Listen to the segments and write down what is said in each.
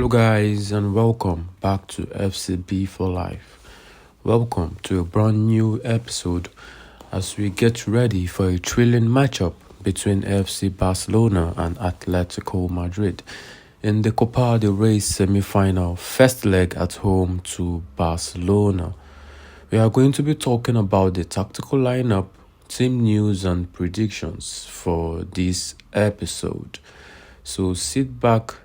guys, and welcome back to FCB for Life. Welcome to a brand new episode as we get ready for a thrilling matchup between FC Barcelona and Atletico Madrid in the Copa del Rey semi-final, first leg at home to Barcelona. We are going to be talking about the tactical lineup, team news and predictions for this episode. So sit back,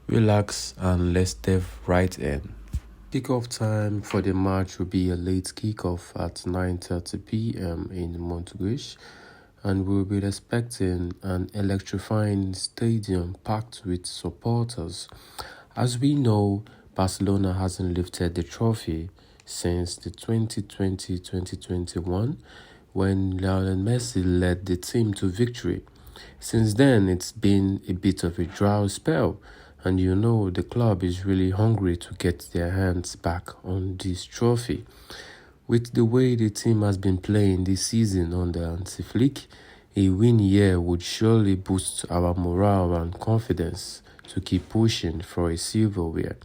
relax, and let's dive right in. Kickoff time for the match will be a late kickoff at 9:30 p.m. in Montjuic, and we'll be expecting an electrifying stadium packed with supporters. As we know, Barcelona hasn't lifted the trophy since the 2020-2021 when Lionel Messi led the team to victory. Since then, it's been a bit of a dry spell, and the club is really hungry to get their hands back on this trophy. With the way the team has been playing this season under Hansi Flick, a win here would surely boost our morale and confidence to keep pushing for a silverware.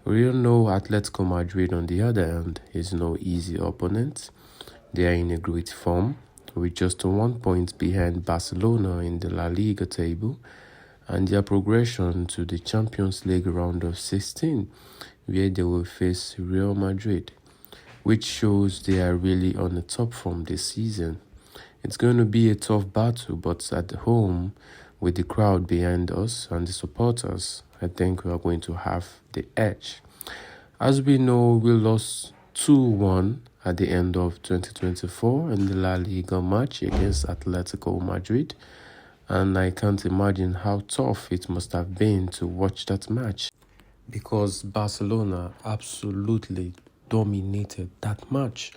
We all know Atletico Madrid, on the other hand, is no easy opponent. They are in a great form, with just 1 point behind Barcelona in the La Liga table, and their progression to the Champions League round of 16, where they will face Real Madrid, which shows they are really on the top form this season. It's going to be a tough battle, but at home, with the crowd behind us and the supporters, I think we are going to have the edge. As we know, we lost 2-1 at the end of 2024 in the La Liga match against Atletico Madrid, and I can't imagine how tough it must have been to watch that match because Barcelona absolutely dominated that match.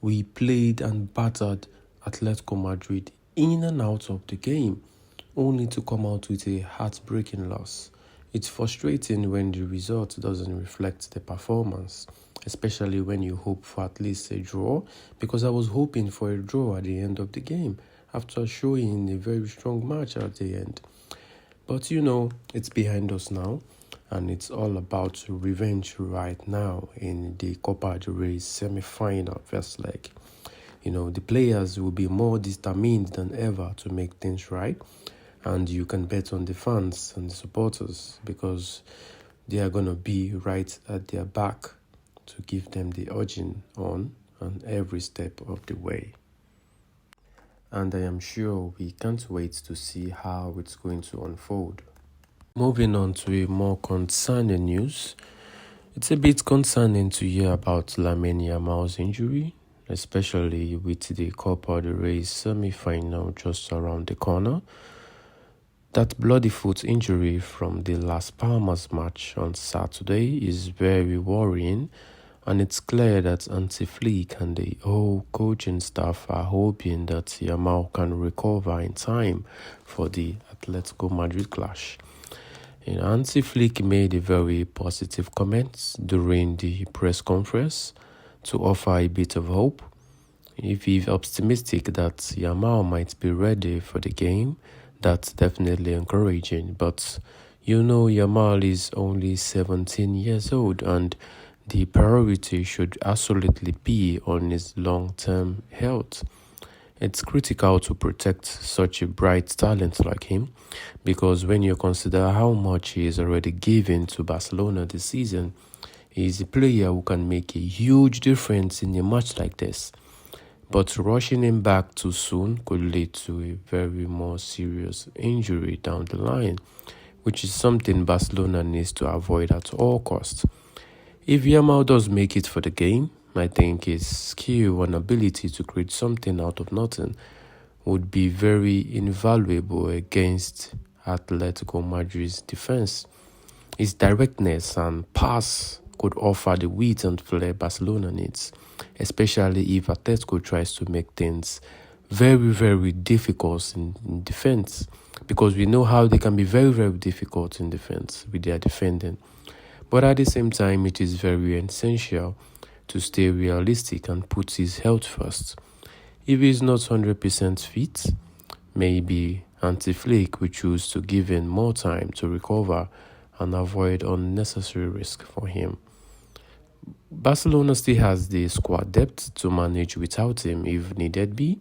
We played and battered Atletico Madrid in and out of the game, only to come out with a heartbreaking loss. It's frustrating when the result doesn't reflect the performance, especially when you hope for at least a draw, because I was hoping for a draw at the end of the game after showing a very strong match at the end. But it's behind us now, and it's all about revenge right now in the Copa del Rey semi-final first leg. The players will be more determined than ever to make things right, and you can bet on the fans and the supporters because they are going to be right at their back to give them the urging on every step of the way. And I am sure we can't wait to see how it's going to unfold. Moving on to a more concerning news, it's a bit concerning to hear about Lamine Yamal's injury, especially with the Copa del Rey semi-final just around the corner. That bloody foot injury from the Las Palmas match on Saturday is very worrying, and it's clear that Hansi Flick and the whole coaching staff are hoping that Yamal can recover in time for the Atletico Madrid clash. Hansi Flick made a very positive comment during the press conference to offer a bit of hope. If he's optimistic that Yamal might be ready for the game, that's definitely encouraging. But Yamal is only 17 years old, and the priority should absolutely be on his long-term health. It's critical to protect such a bright talent like him, because when you consider how much he is already given to Barcelona this season, he is a player who can make a huge difference in a match like this. But rushing him back too soon could lead to a very more serious injury down the line, which is something Barcelona needs to avoid at all costs. If Yamal does make it for the game, I think his skill and ability to create something out of nothing would be very invaluable against Atletico Madrid's defense. His directness and pass could offer the width and flair Barcelona needs, especially if Atletico tries to make things very, very difficult in defense, because we know how they can be very, very difficult in defense with their defending. But at the same time, it is very essential to stay realistic and put his health first. If he's not 100% fit, maybe Hansi Flick will choose to give him more time to recover and avoid unnecessary risk for him. Barcelona still has the squad depth to manage without him if needed be,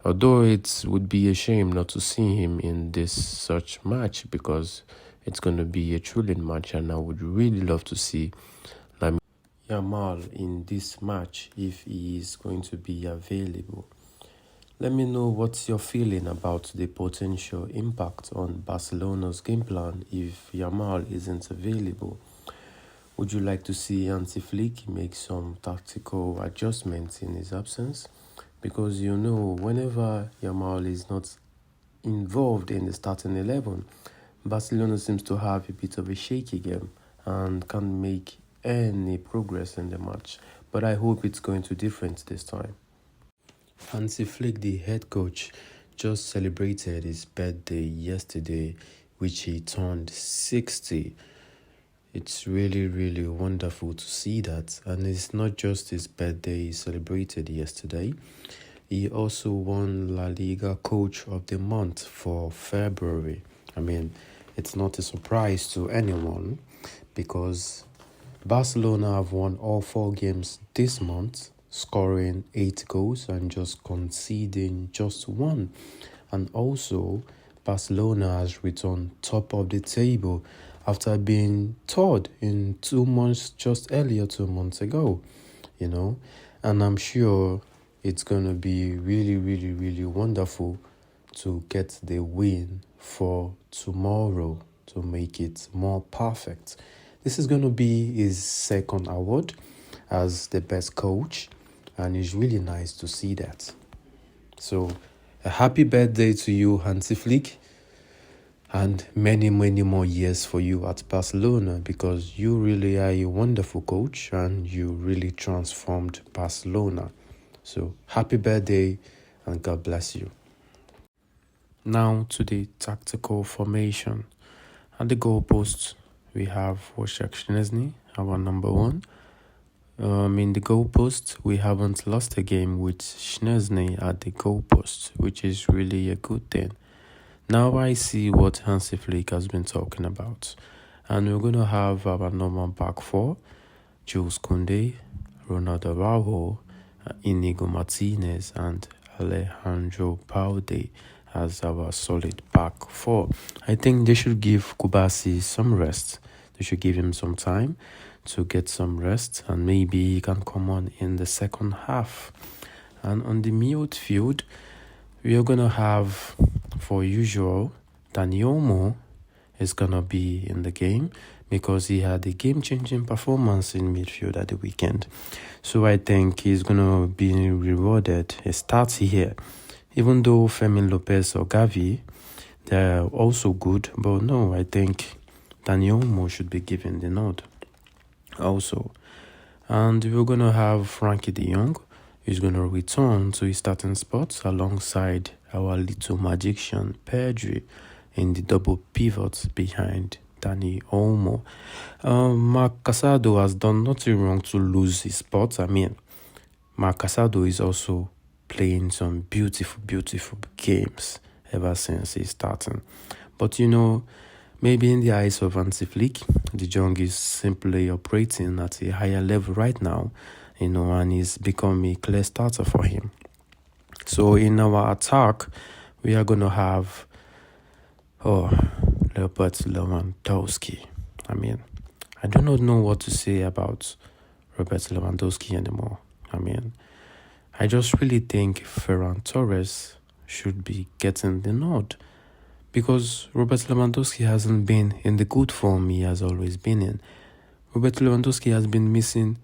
although it would be a shame not to see him in this such match because it's going to be a thrilling match, and I would really love to see Lamine Yamal in this match if he is going to be available. Let me know what's your feeling about the potential impact on Barcelona's game plan if Yamal isn't available. Would you like to see Hansi Flick make some tactical adjustments in his absence? Because whenever Yamal is not involved in the starting 11, Barcelona seems to have a bit of a shaky game and can't make any progress in the match. But I hope it's going to be different this time. Hansi Flick, the head coach, just celebrated his birthday yesterday, which he turned 60. It's really, really wonderful to see that. And it's not just his birthday he celebrated yesterday. He also won La Liga Coach of the Month for February. It's not a surprise to anyone because Barcelona have won all 4 games this month, scoring 8 goals and just conceding just 1. And also, Barcelona has returned top of the table after being third in 2 months just earlier 2 months ago, and I'm sure it's going to be really, really, really wonderful to get the win for tomorrow to make it more perfect. This is going to be his second award as the best coach, and it's really nice to see that. So, a happy birthday to you, Hansi Flick, and many, many more years for you at Barcelona because you really are a wonderful coach and you really transformed Barcelona. So, happy birthday and God bless you. Now to the tactical formation. At the goalpost, we have Wojciech Szczesny, our number 1. In the goalpost, we haven't lost a game with Szczesny at the goalpost, which is really a good thing. Now I see what Hansi Flick has been talking about. And we're going to have our normal back 4, Jules Koundé, Ronald Araujo, Inigo Martinez, and Alejandro Balde as our solid back 4. I think they should give Kubasi some rest. They should give him some time to get some rest, and maybe he can come on in the second half. And on the midfield, we are going to have, for usual, Dani Olmo is going to be in the game because he had a game-changing performance in midfield at the weekend. So I think he's going to be rewarded a start here. Even though Fermin Lopez or Gavi, they're also good, but no, I think Dani Olmo should be given the nod also. And we're going to have Frankie de Jong, who's going to return to his starting spot alongside our little magician Pedri in the double pivot behind Dani Olmo. Marc Casado has done nothing wrong to lose his spot. Marc Casado is also playing some beautiful, beautiful games ever since he's starting. But maybe in the eyes of Hansi Flick, De Jong is simply operating at a higher level right now, and he's become a clear starter for him. So in our attack, we are going to have Robert Lewandowski. I do not know what to say about Robert Lewandowski anymore. I just really think Ferran Torres should be getting the nod because Robert Lewandowski hasn't been in the good form he has always been in. Robert Lewandowski has been missing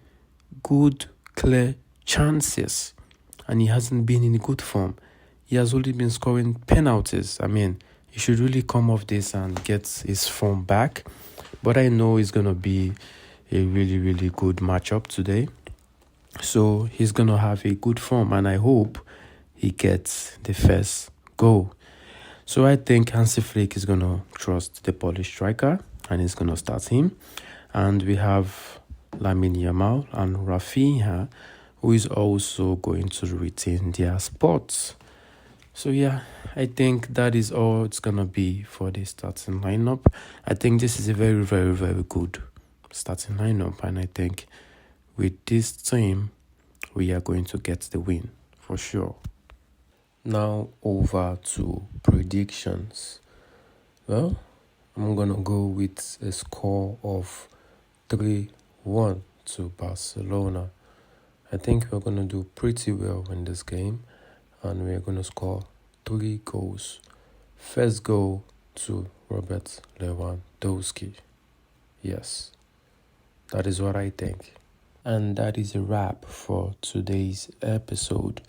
good, clear chances, and he hasn't been in good form. He has only been scoring penalties. He should really come off this and get his form back. But I know it's going to be a really, really good matchup today. So he's going to have a good form, and I hope he gets the first goal. So I think Hansi Flick is going to trust the Polish striker, and he's going to start him. And we have Lamine Yamal and Rafinha, who is also going to retain their spots. So yeah, I think that is all it's gonna be for the starting lineup. I think this is a very, very, very good starting lineup, and I think with this team we are going to get the win for sure. Now over to predictions. Well, I'm gonna go with a score of 3-1 to Barcelona. I think we're gonna do pretty well in this game, and we're gonna score 3 goals. First goal to Robert Lewandowski. Yes, that is what I think. And that is a wrap for today's episode.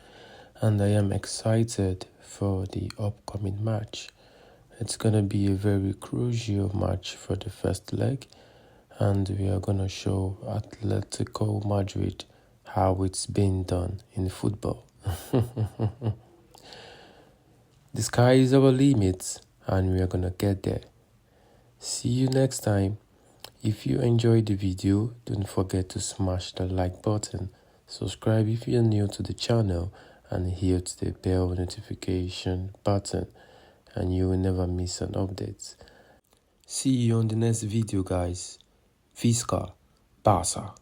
And I am excited for the upcoming match. It's gonna be a very crucial match for the first leg, and we are gonna show Atletico Madrid how it's been done in football. The sky is our limit, and we are gonna get there. See you next time. If you enjoyed the video, don't forget to smash the like button, subscribe if you're new to the channel, and hit the bell notification button, and you will never miss an update. See you on the next video, guys. Visca Barca.